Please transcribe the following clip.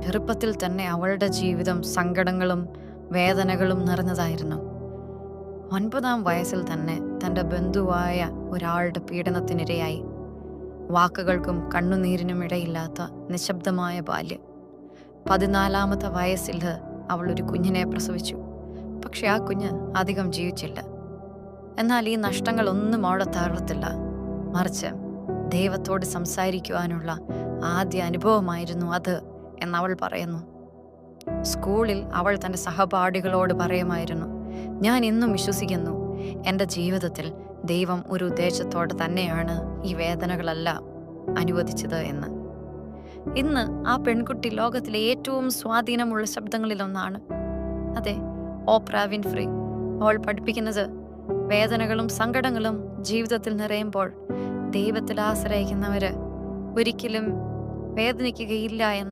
ചെറുപ്പത്തിൽ തന്നെ അവളുടെ ജീവിതം സങ്കടങ്ങളും വേദനകളും നിറഞ്ഞതായിരുന്നു. 9-ാം വയസ്സിൽ തന്നെ തൻ്റെ ബന്ധുവായ ഒരാളുടെ പീഡനത്തിനിരയായി. വാക്കുകൾക്കും കണ്ണുനീരിനും ഇടയില്ലാത്ത നിശബ്ദമായ ബാല്യം. 14-ാമത്തെ വയസ്സിൽ അവൾ ഒരു കുഞ്ഞിനെ പ്രസവിച്ചു. പക്ഷെ ആ കുഞ്ഞ് അധികം ജീവിച്ചില്ല. എന്നാൽ ഈ നഷ്ടങ്ങളൊന്നും അവളെ തളർത്തില്ല. മറിച്ച് ദൈവത്തോട് സംസാരിക്കുവാനുള്ള ആദ്യ അനുഭവമായിരുന്നു അത് എന്നവൾ പറയുന്നു. സ്കൂളിൽ അവൾ തൻ്റെ സഹപാഠികളോട് പറയുമായിരുന്നു, ഞാൻ ഇന്നും വിശ്വസിക്കുന്നു എൻ്റെ ജീവിതത്തിൽ ദൈവം ഒരു ഉദ്ദേശത്തോടെ തന്നെയാണ് ഈ വേദനകളെല്ലാം അനുവദിച്ചത് എന്ന്. ഇന്ന് ആ പെൺകുട്ടി ലോകത്തിലെ ഏറ്റവും സ്വാധീനമുള്ള ശബ്ദങ്ങളിലൊന്നാണ്. അതെ, ഓപ്ര വിൻഫ്രി. അവൾ പഠിപ്പിക്കുന്നത് വേദനകളും സങ്കടങ്ങളും ജീവിതത്തിൽ നിറയുമ്പോൾ ദൈവത്തിൽ ആശ്രയിക്കുന്നവര് ഒരിക്കലും വേദനിക്കുകയില്ല എന്ന്.